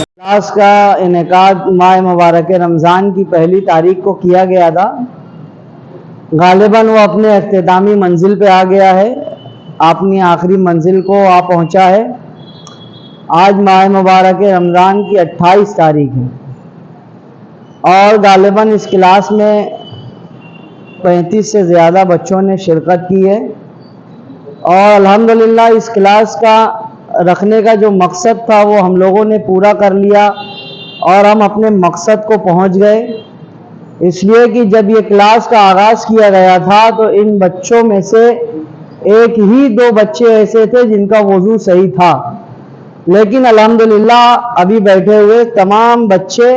Class کا انعقاد ماہ مبارک رمضان کی پہلی تاریخ کو کیا گیا تھا۔ غالباً وہ اپنے اختتامی منزل پہ آ گیا ہے، اپنی آخری منزل کو آ پہنچا ہے۔ آج ماہ مبارک رمضان کی 28 تاریخ ہے اور غالباً اس کلاس میں 35 سے زیادہ بچوں نے شرکت کی ہے، اور الحمدللہ اس کلاس کا رکھنے کا جو مقصد تھا وہ ہم لوگوں نے پورا کر لیا اور ہم اپنے مقصد کو پہنچ گئے۔ اس لیے کہ جب یہ کلاس کا آغاز کیا گیا تھا تو ان بچوں میں سے ایک ہی دو بچے ایسے تھے جن کا وضو صحیح تھا، لیکن الحمدللہ ابھی بیٹھے ہوئے تمام بچے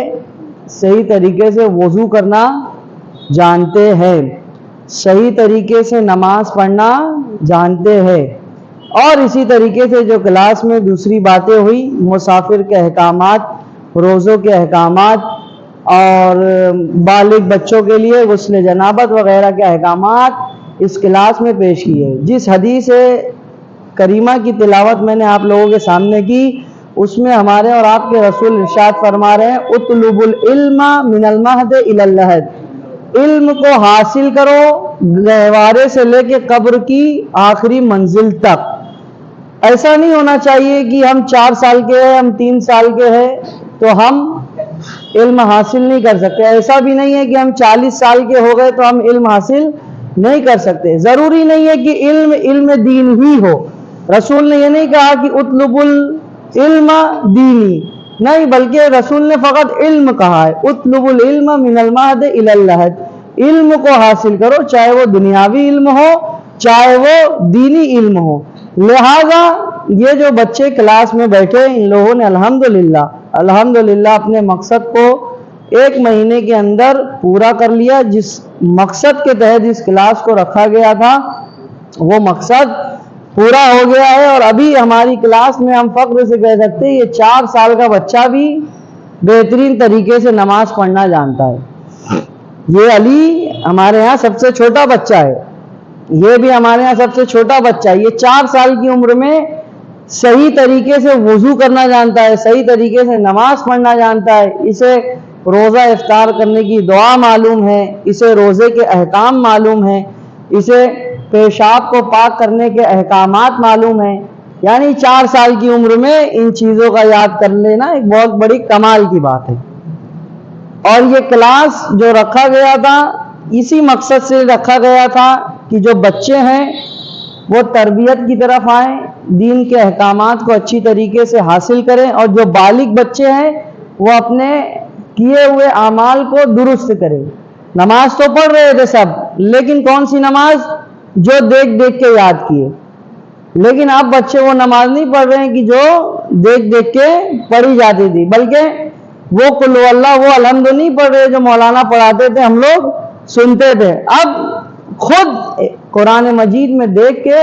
صحیح طریقے سے وضو کرنا جانتے ہیں، صحیح طریقے سے نماز پڑھنا جانتے ہیں۔ اور اسی طریقے سے جو کلاس میں دوسری باتیں ہوئی، مسافر کے احکامات، روزوں کے احکامات اور بالغ بچوں کے لیے غسل جنابت وغیرہ کے احکامات اس کلاس میں پیش کیے۔ جس حدیث کریمہ کی تلاوت میں نے آپ لوگوں کے سامنے کی، اس میں ہمارے اور آپ کے رسول ارشاد فرما رہے ہیں، اطلب العلم من المہد الی اللحد، علم کو حاصل کرو گہوارے سے لے کے قبر کی آخری منزل تک۔ ایسا نہیں ہونا چاہیے کہ ہم 4 سال کے ہیں، ہم 3 سال کے ہیں تو ہم علم حاصل نہیں کر سکتے۔ ایسا بھی نہیں ہے کہ ہم 40 سال کے ہو گئے تو ہم علم حاصل نہیں کر سکتے۔ ضروری نہیں ہے کہ علم دین ہی ہو۔ رسول نے یہ نہیں کہا کہ اطلب العلم دینی، نہیں، بلکہ رسول نے فقط علم کہا ہے، اطلب العلم من المہد الی اللحد، علم کو حاصل کرو، چاہے وہ دنیاوی علم ہو چاہے وہ دینی علم ہو۔ لہذا یہ جو بچے کلاس میں بیٹھے، ان لوگوں نے الحمدللہ اپنے مقصد کو 1 مہینے کے اندر پورا کر لیا۔ جس مقصد کے تحت اس کلاس کو رکھا گیا تھا وہ مقصد پورا ہو گیا ہے، اور ابھی ہماری کلاس میں ہم فخر سے کہہ سکتے ہیں یہ 4 سال کا بچہ بھی بہترین طریقے سے نماز پڑھنا جانتا ہے۔ یہ علی ہمارے ہاں سب سے چھوٹا بچہ ہے، یہ بھی ہمارے ہاں سب سے چھوٹا بچہ ہے۔ یہ 4 سال کی عمر میں صحیح طریقے سے وضو کرنا جانتا ہے، صحیح طریقے سے نماز پڑھنا جانتا ہے، اسے روزہ افطار کرنے کی دعا معلوم ہے، اسے روزے کے احکام معلوم ہیں، اسے پیشاب کو پاک کرنے کے احکامات معلوم ہیں۔ یعنی 4 سال کی عمر میں ان چیزوں کا یاد کر لینا ایک بہت بڑی کمال کی بات ہے۔ اور یہ کلاس جو رکھا گیا تھا اسی مقصد سے رکھا گیا تھا کہ جو بچے ہیں وہ تربیت کی طرف آئیں، دین کے احکامات کو اچھی طریقے سے حاصل کریں، اور جو بالغ بچے ہیں وہ اپنے کیے ہوئے اعمال کو درست کریں۔ نماز تو پڑھ رہے تھے سب، لیکن کون سی نماز؟ جو دیکھ دیکھ کے یاد کیے۔ لیکن اب بچے وہ نماز نہیں پڑھ رہے ہیں کہ جو دیکھ دیکھ کے پڑھی جاتی تھی، بلکہ وہ قل ہو اللہ، وہ الحمد نہیں پڑھ رہے جو مولانا پڑھاتے تھے، ہم لوگ سنتے تھے۔ اب خود قرآن مجید میں دیکھ کے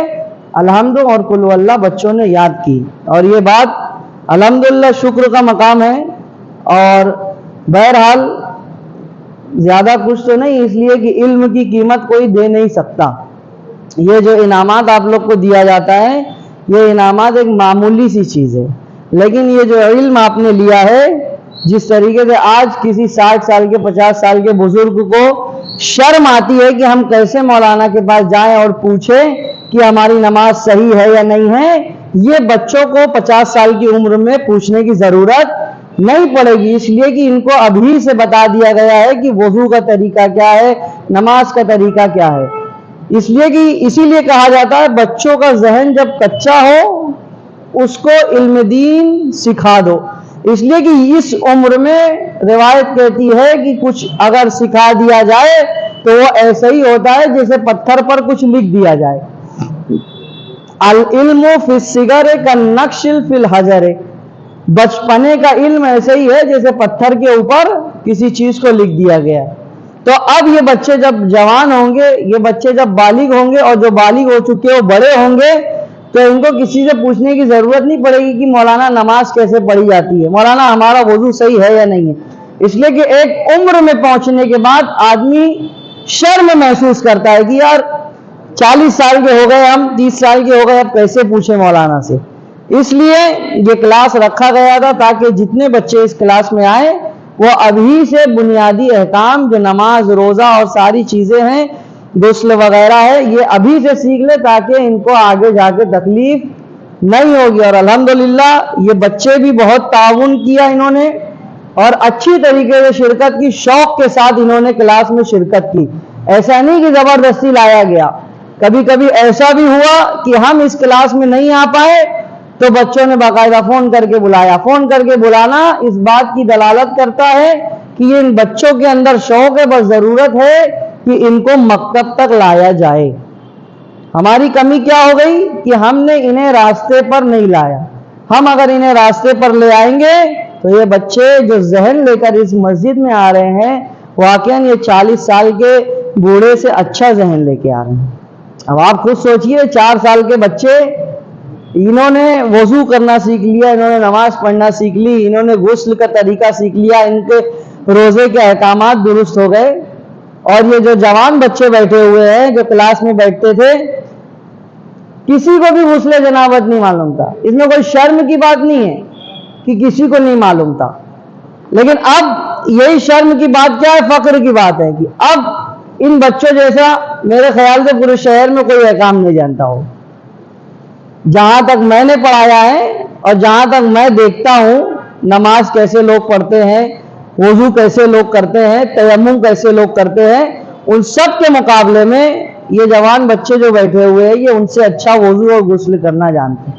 الحمد اور قل ہو اللہ بچوں نے یاد کی، اور یہ بات الحمدللہ شکر کا مقام ہے۔ اور بہرحال زیادہ کچھ تو نہیں، اس لیے کہ علم کی قیمت کوئی دے نہیں سکتا۔ یہ جو انعامات آپ لوگ کو دیا جاتا ہے، یہ انعامات ایک معمولی سی چیز ہے، لیکن یہ جو علم آپ نے لیا ہے، جس طریقے سے آج کسی 60 سال کے 50 سال کے بزرگ کو شرم آتی ہے کہ ہم کیسے مولانا کے پاس جائیں اور پوچھیں کہ ہماری نماز صحیح ہے یا نہیں ہے، یہ بچوں کو 50 سال کی عمر میں پوچھنے کی ضرورت نہیں پڑے گی، اس لیے کہ ان کو ابھی سے بتا دیا گیا ہے کہ وضو کا طریقہ کیا ہے، نماز کا طریقہ کیا ہے۔ اسی لیے کہا جاتا ہے بچوں کا ذہن جب کچا ہو اس کو علم دین سکھا دو، اس لیے کہ اس عمر میں روایت کہتی ہے کہ کچھ اگر سکھا دیا جائے تو وہ ایسا ہی ہوتا ہے جیسے پتھر پر کچھ لکھ دیا جائے۔ العلم فی الصغر کالنقش فی الحجر، بچپنے کا علم ایسے ہی ہے جیسے پتھر کے اوپر کسی چیز کو لکھ دیا گیا۔ تو اب یہ بچے جب جوان ہوں گے، یہ بچے جب بالغ ہوں گے، اور جو بالغ ہو چکے وہ بڑے ہوں گے، تو ان کو کسی سے پوچھنے کی ضرورت نہیں پڑے گی کہ مولانا نماز کیسے پڑھی جاتی ہے، مولانا ہمارا وضو صحیح ہے یا نہیں ہے۔ اس لیے کہ ایک عمر میں پہنچنے کے بعد آدمی شرم محسوس کرتا ہے کہ یار 40 سال کے ہو گئے، ہم 30 سال کے ہو گئے، اب کیسے پوچھیں مولانا سے۔ اس لیے یہ کلاس رکھا گیا تھا تاکہ جتنے بچے اس کلاس میں آئے وہ ابھی سے بنیادی احکام جو نماز، روزہ اور ساری چیزیں ہیں، غسل وغیرہ ہے، یہ ابھی سے سیکھ لے تاکہ ان کو آگے جا کے تکلیف نہیں ہوگی۔ اور الحمدللہ یہ بچے بھی بہت تعاون کیا انہوں نے، اور اچھی طریقے سے شرکت کی، شوق کے ساتھ انہوں نے کلاس میں شرکت کی۔ ایسا نہیں کہ زبردستی لایا گیا، کبھی کبھی ایسا بھی ہوا کہ ہم اس کلاس میں نہیں آ پائے تو بچوں نے باقاعدہ فون کر کے بلایا۔ فون کر کے بلانا اس بات کی دلالت کرتا ہے کہ یہ ان بچوں کے اندر شوق ہے، بس ضرورت ہے کہ ان کو مکتب تک لایا جائے۔ ہماری کمی کیا ہو گئی کہ ہم نے انہیں راستے پر نہیں لایا۔ ہم اگر انہیں راستے پر لے آئیں گے تو یہ بچے جو ذہن لے کر اس مسجد میں آ رہے ہیں، واقعاً یہ 40 سال کے بوڑھے سے اچھا ذہن لے کے آ رہے ہیں۔ اب آپ خود سوچئے، 4 سال کے بچے، انہوں نے وضو کرنا سیکھ لیا، انہوں نے نماز پڑھنا سیکھ لی، انہوں نے غسل کا طریقہ سیکھ لیا، ان کے روزے کے احکامات درست ہو گئے۔ اور یہ جو جوان بچے بیٹھے ہوئے ہیں جو کلاس میں بیٹھتے تھے، کسی کو بھی غسل جنابت نہیں معلوم تھا۔ اس میں کوئی شرم کی بات نہیں ہے کہ کسی کو نہیں معلوم تھا، لیکن اب یہی شرم کی بات کیا ہے، فخر کی بات ہے کہ اب ان بچوں جیسا میرے خیال سے پورے شہر میں کوئی احکام نہیں جانتا ہو۔ جہاں تک میں نے پڑھایا ہے اور جہاں تک میں دیکھتا ہوں، نماز کیسے لوگ پڑھتے ہیں، وضو کیسے لوگ کرتے ہیں، تیمم کیسے لوگ کرتے ہیں، ان سب کے مقابلے میں یہ جوان بچے جو بیٹھے ہوئے ہیں یہ ان سے اچھا وضو اور غسل کرنا جانتے ہیں۔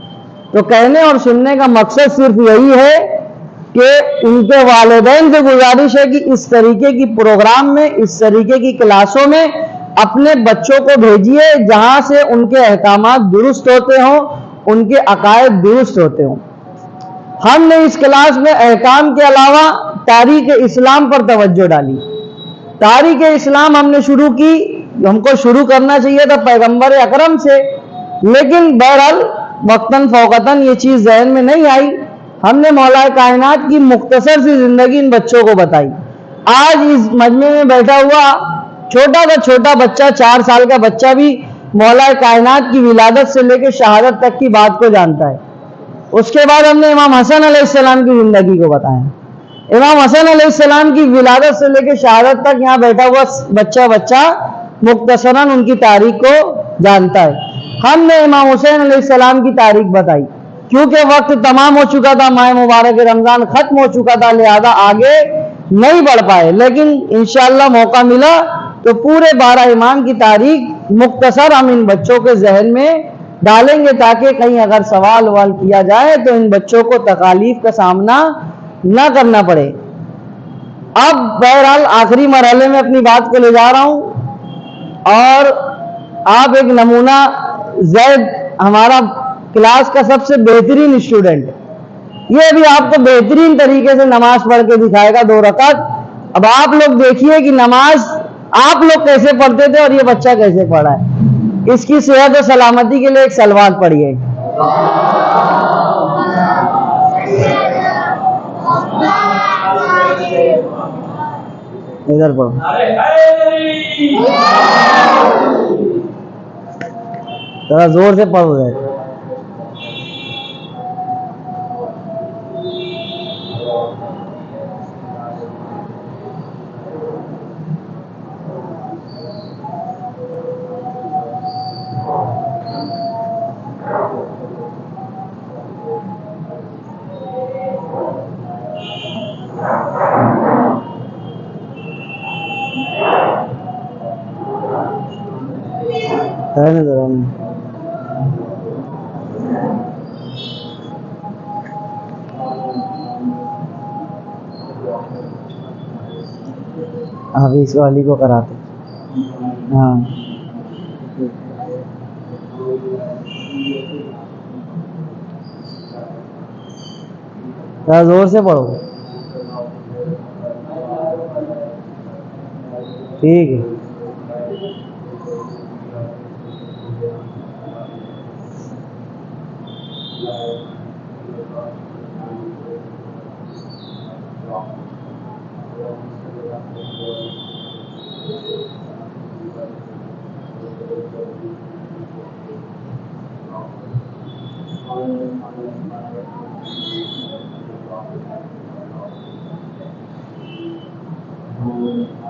تو کہنے اور سننے کا مقصد صرف یہی ہے کہ ان کے والدین سے گزارش ہے کہ اس طریقے کی پروگرام میں، اس طریقے کی کلاسوں میں اپنے بچوں کو بھیجیے جہاں سے ان کے احکامات درست ہوتے ہوں، ان کے عقائد درست ہوتے ہوں۔ ہم نے اس کلاس میں احکام کے علاوہ تاریخ اسلام پر توجہ ڈالی۔ تاریخ اسلام ہم نے شروع کی، ہم کو شروع کرنا چاہیے تھا پیغمبر اکرم سے، لیکن بہرحال وقتاً فوقتاً یہ چیز ذہن میں نہیں آئی۔ ہم نے مولا کائنات کی مختصر سی زندگی ان بچوں کو بتائی۔ آج اس مجمع میں بیٹھا ہوا چھوٹا کا چھوٹا بچہ، 4 سال کا بچہ بھی مولا کائنات کی ولادت سے لے کے شہادت تک کی بات کو جانتا ہے۔ اس کے بعد ہم نے امام حسن علیہ السلام کی زندگی کو بتایا۔ امام حسن علیہ السلام کی ولادت سے لے کے شہادت تک یہاں بیٹھا ہوا بچہ مختصراً ان کی تاریخ کو جانتا ہے۔ ہم نے امام حسین علیہ السلام کی تاریخ بتائی، کیونکہ وقت تمام ہو چکا تھا، ماہ مبارک رمضان ختم ہو چکا تھا، لہذا آگے نہیں بڑھ پائے، لیکن انشاءاللہ موقع ملا تو پورے 12 امام کی تاریخ مختصر ہم ان بچوں کے ذہن میں ڈالیں گے تاکہ کہیں اگر سوال کیا جائے تو ان بچوں کو تکالیف کا سامنا نہ کرنا پڑے۔ اب بہرحال آخری مرحلے میں اپنی بات کو لے جا رہا ہوں، اور آپ ایک نمونہ، زید ہمارا کلاس کا سب سے بہترین اسٹوڈنٹ، یہ بھی آپ کو بہترین طریقے سے نماز پڑھ کے دکھائے گا 2 رکعت۔ اب آپ لوگ دیکھیے کہ نماز آپ لوگ کیسے پڑھتے تھے اور یہ بچہ کیسے پڑھا ہے۔ اس کی صحت و سلامتی کے لیے ایک صلوات پڑھیے۔ ادھر پڑھو، ذرا زور سے پڑھو ذرا۔ ابھی اس والی کو کراتے، ہاں ذرا زور سے پڑھو، ٹھیک ہے۔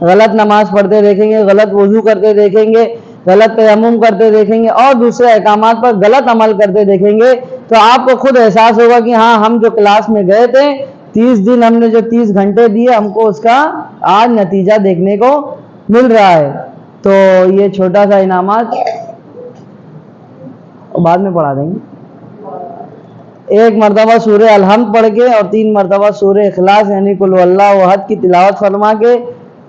غلط نماز پڑھتے دیکھیں گے، غلط وضو کرتے دیکھیں گے، غلط تیمم کرتے دیکھیں گے اور دوسرے احکامات پر غلط عمل کرتے دیکھیں گے، تو آپ کو خود احساس ہوگا کہ ہاں ہم جو کلاس میں گئے تھے 30 دن ہم نے جو 30 گھنٹے دیے، ہم کو اس کا آج نتیجہ دیکھنے کو مل رہا ہے۔ تو یہ چھوٹا سا انعامات بعد میں پڑھا دیں گے۔ ایک مرتبہ سورہ الحمد پڑھ کے اور 3 مرتبہ سورہ اخلاص یعنی قل هو اللہ احد کی تلاوت فرما کے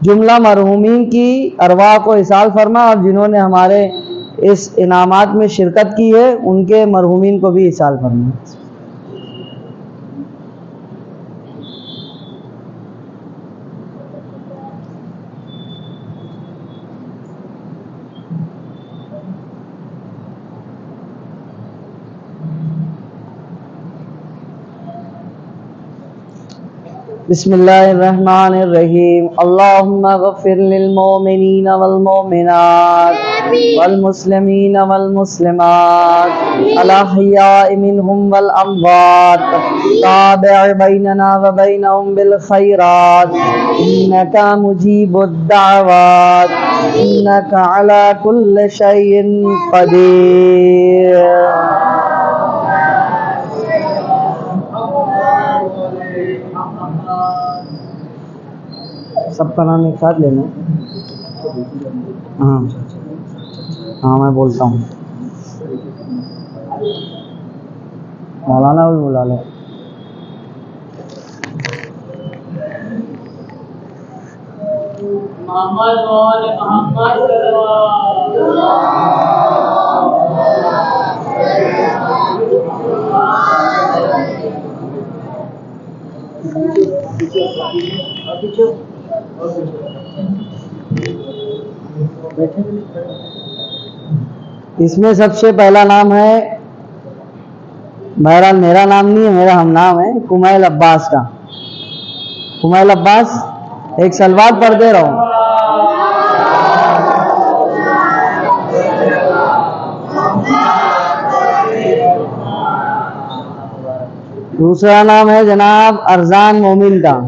جملہ مرحومین کی ارواح کو اصال فرما، اور جنہوں نے ہمارے اس انعامات میں شرکت کی ہے ان کے مرحومین کو بھی اصال فرما۔ بسم اللہ الرحمن الرحیم۔ اللہم اغفر للمؤمنین والمؤمنات والمسلمین والمسلمات الاحیاء منہم والاموات، تابع بیننا وبینہم بالخیرات، انکا مجیب الدعوات، انکا علی کل شیء قدیر۔ سب کا نام ایک ساتھ لینا ہے؟ ہاں ہاں میں بولتا ہوں، مولانا بھی بلا لو۔ محمد وآل محمد اس میں سب سے پہلا نام ہے، بہرحال میرا نام نہیں ہے، میرا ہم نام ہے، کمیل عباس کا۔ کمیل عباس ایک سلوات پڑھتے رہو۔ دوسرا نام ہے جناب ارزان مومن کا۔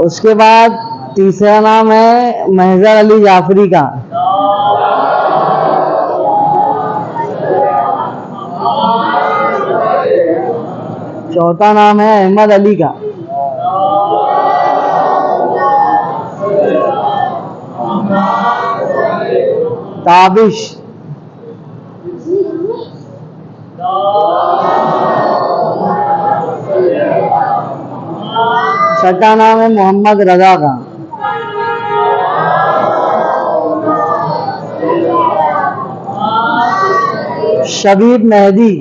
اس کے بعد تیسرا نام ہے محضر علی جعفری کا۔ چوتھا نام ہے احمد علی کا۔ تابش۔ چھٹا نام ہے محمد رضا کا۔ شبیب مہدی۔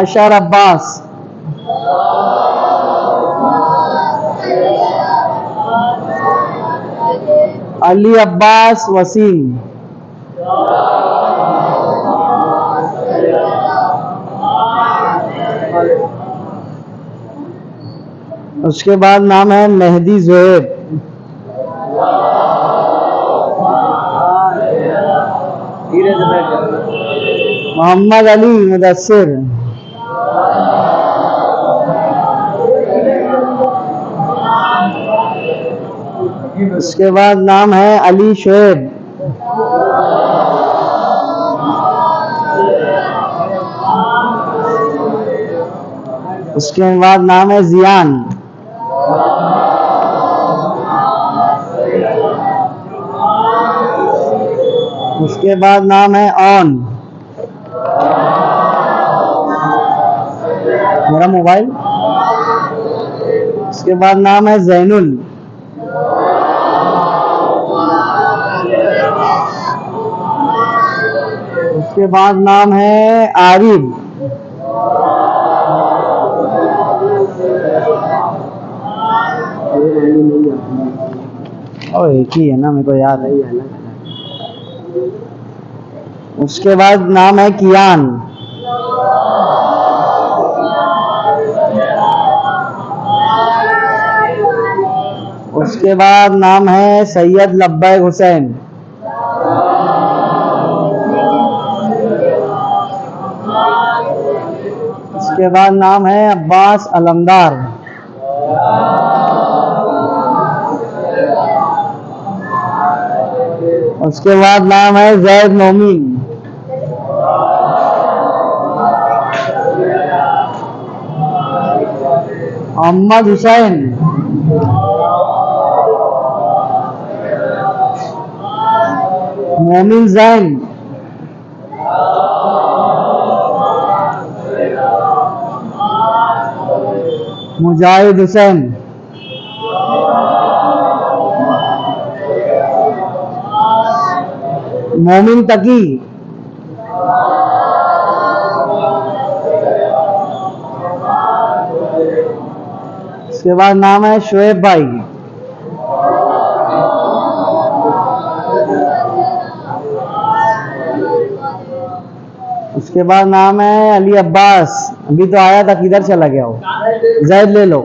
اشر عباس۔ علی عباس وسیم۔ اس کے بعد نام ہے مہدی زہیب۔ محمد علی مدثر۔ اس کے بعد نام ہے علی شعیب۔ اس کے بعد نام ہے زیان۔ اس کے بعد نام ہے اون۔ میرا موبائل۔ اس کے بعد نام ہے زینل۔ اس کے بعد نام ہے عارف۔ اور ایک ہی ہے نا، میرے کو یاد ہے۔ اس کے بعد نام ہے کیان۔ اس کے بعد نام ہے سید لبیک حسین۔ اس کے بعد نام ہے عباس علمدار. اس کے بعد نام ہے زید مومن. محمد حسین. مومن زین. مجاہد حسین. مومن تقی. اس کے بعد نام ہے شعیب بھائی. اس کے بعد نام ہے علی عباس. ابھی تو آیا تھا, کدھر چلا گیا ہو؟ زید لے لو.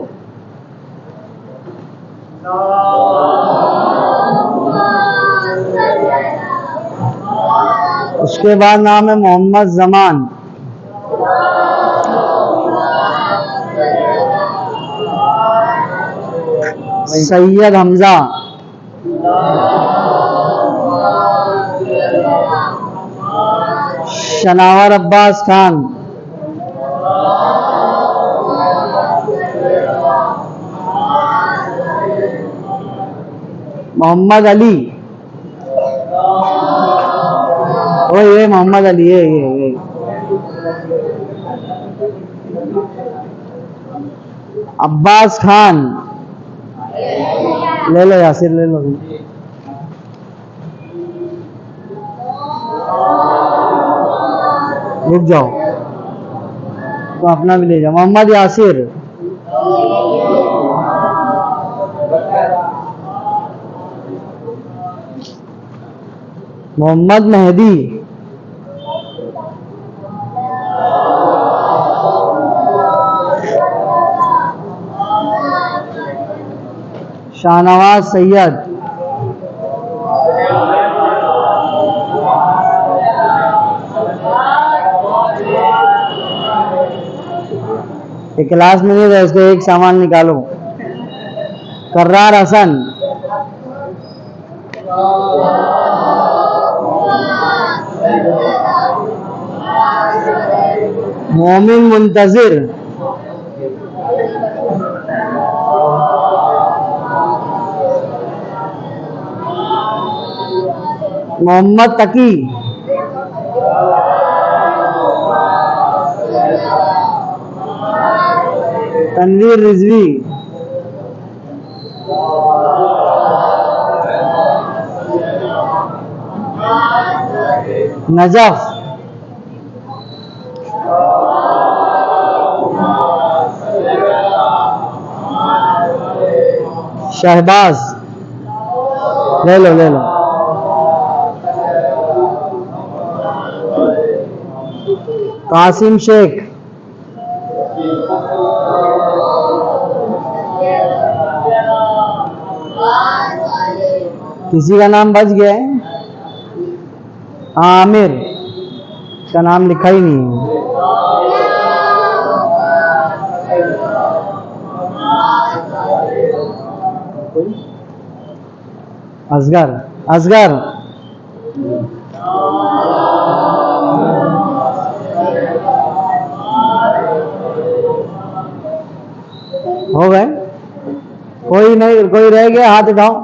اس کے بعد نام ہے محمد زمان. سید حمزہ. شناور عباس خان. محمد علی. یہ محمد علی. یہ عباس خان. لے لو یاسر, لے لو. رک جاؤ تو اپنا بھی لے جاؤ. محمد یاسر. محمد مہدی. شاہنواز سید. کلاس میں نہیں ہے, اس کے ایک سامان نکالو. کرار حسن. مومن منتظر. محمد تقی. تنویر رضوی. نجف. شہباز. لے لو لے لو. قاسم شیخ. کسی کا نام بچ گیا ہے؟ عامر. اس کا نام لکھا ہی نہیں ہے. اصغر. اصغر. ہو گئے؟ کوئی نہیں, کوئی رہ گیا ہاتھ اٹھاؤ.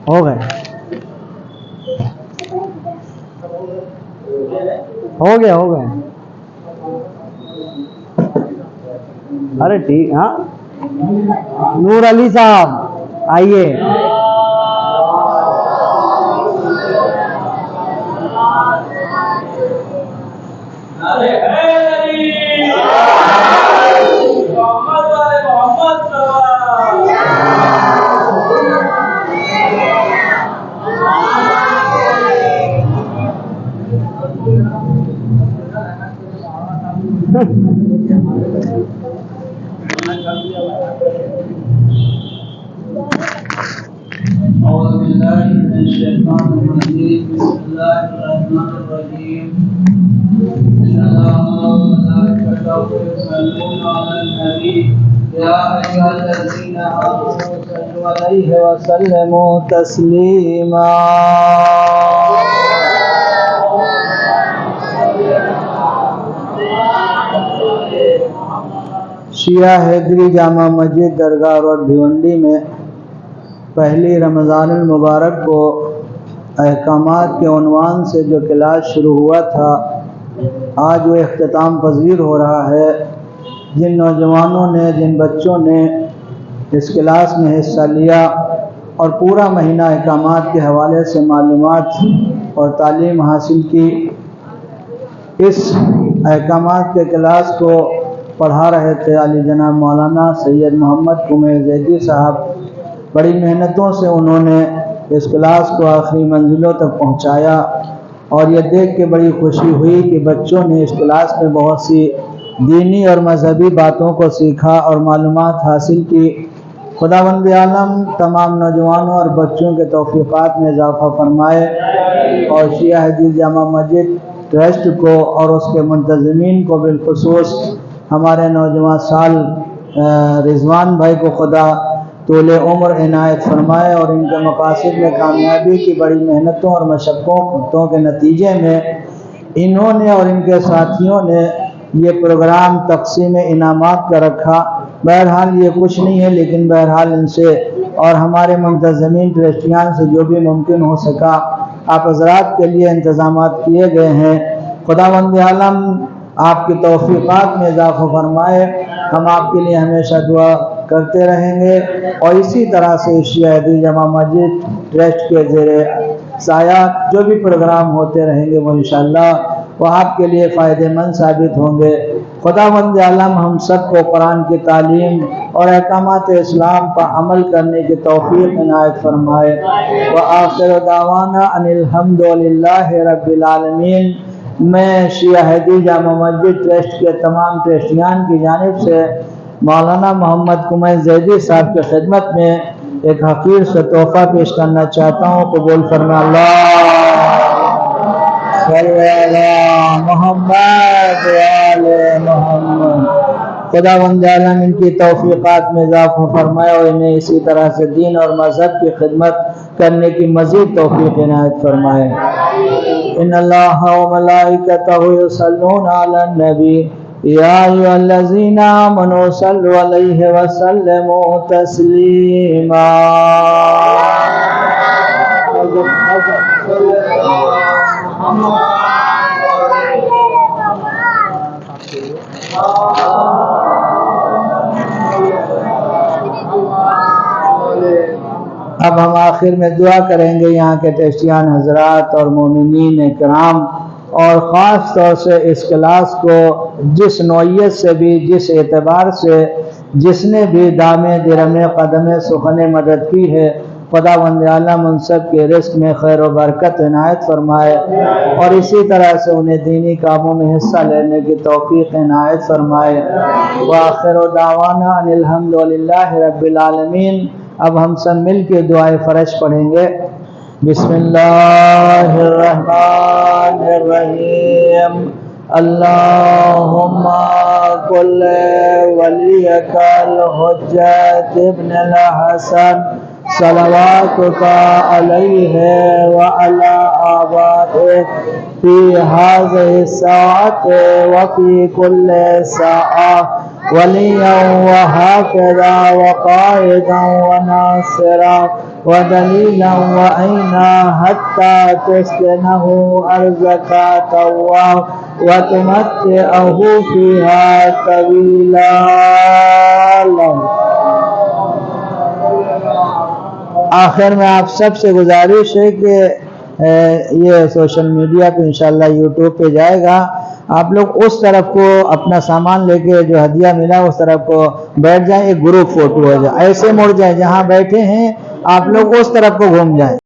ہو گئے. ہو گیا ہو گئے. ارے ٹھیک. ہاں, نور علی صاحب آئیے. أعوذ بالله من الشيطان الرجيم بسم الله الرحمن الرحيم إن الله وملائكته يصلون على النبي يا أيها الذين آمنوا صلوا عليه وسلموا تسليما. شیعہ حیدری جامع مسجد درگاہ روڈ بھیونڈی میں پہلی رمضان المبارک کو احکامات کے عنوان سے جو کلاس شروع ہوا تھا، آج وہ اختتام پذیر ہو رہا ہے. جن نوجوانوں نے، جن بچوں نے اس کلاس میں حصہ لیا اور پورا مہینہ احکامات کے حوالے سے معلومات اور تعلیم حاصل کی، اس احکامات کے کلاس کو پڑھا رہے تھے علی جناب مولانا سید محمد کمیر زیدی صاحب. بڑی محنتوں سے انہوں نے اس کلاس کو آخری منزلوں تک پہنچایا، اور یہ دیکھ کے بڑی خوشی ہوئی کہ بچوں نے اس کلاس میں بہت سی دینی اور مذہبی باتوں کو سیکھا اور معلومات حاصل کی. خداوند عالم تمام نوجوانوں اور بچوں کے توفیقات میں اضافہ فرمائے، اور شیعہ حدیث جامع مسجد ٹرسٹ کو اور اس کے منتظمین کو، بالخصوص ہمارے نوجوان سال رضوان بھائی کو خدا طول عمر عنایت فرمائے، اور ان کے مقاصد میں کامیابی کی بڑی محنتوں اور مشقتوں کے نتیجے میں انہوں نے اور ان کے ساتھیوں نے یہ پروگرام تقسیم انعامات کا رکھا. بہرحال یہ کچھ نہیں ہے، لیکن بہرحال ان سے اور ہمارے منتظمین ٹرسٹیان سے جو بھی ممکن ہو سکا آپ حضرات کے لیے انتظامات کیے گئے ہیں. خداوند عالم آپ کی توفیقات میں اضافہ فرمائے. ہم آپ کے لیے ہمیشہ دعا کرتے رہیں گے، اور اسی طرح سے شیعہ حدیث جامع مسجد ٹرسٹ کے زیر سایہ جو بھی پروگرام ہوتے رہیں گے وہ انشاءاللہ وہ آپ کے لیے فائدہ مند ثابت ہوں گے. خداوند عالم ہم سب کو قرآن کی تعلیم اور احکامات اسلام پر عمل کرنے کی توفیق عنایت فرمائے. وآخر دعوانا ان الحمد للہ رب العالمین. میں شیعہ حدیث جامع مسجد ٹرسٹ کے تمام ٹرسٹیان کی جانب سے مولانا محمد کمیر زیدی صاحب کی خدمت میں ایک حقیر سے تحفہ پیش کرنا چاہتا ہوں. قبول فرما. اللہ صلی علی محمد وآل محمد. خداوند عالم ان کی توفیقات میں اضافہ فرمائے، اور انہیں اسی طرح سے دین اور مذہب کی خدمت کرنے کی مزید توفیق عنایت فرمائے. ان اللہ و ملائکتہ یصلون علی النبی یا ایھا الذین آمنوا صلوا علیہ وسلموا تسلیما. اب ہم آخر میں دعا کریں گے یہاں کے ٹرسٹیان حضرات اور مومنین کرام، اور خاص طور سے اس کلاس کو جس نوعیت سے بھی، جس اعتبار سے جس نے بھی دامے درمے قدمے سخن مدد کی ہے، خداوند عالم ان سب کے رزق میں خیر و برکت عنایت فرمائے، اور اسی طرح سے انہیں دینی کاموں میں حصہ لینے کی توفیق عنایت فرمائے. وآخر دعوانا ان الحمد للہ رب العالمین. اب ہم سب مل کے دعائے فرش پڑھیں گے. بسم اللہ الرحمن الرحیم. اللہم کل ولیک الحجت ابن الحسن صلواتک علیہ وعلی آبائہ فی هذه الساعة وفي كل ساعة وليا وحافظا وقائدا وناصرا ودليلا وعينا حتى تسكنه أرضك طوعا وتمتعه فيها طويلا. آخر میں آپ سب سے گزارش ہے کہ یہ سوشل میڈیا پہ انشاءاللہ یوٹیوب پہ جائے گا. آپ لوگ اس طرف کو اپنا سامان لے کے جو ہدیہ ملا اس طرف کو بیٹھ جائیں، ایک گروپ فوٹو ہو جائے، ایسے مڑ جائیں جہاں بیٹھے ہیں آپ لوگ اس طرف کو گھوم جائیں.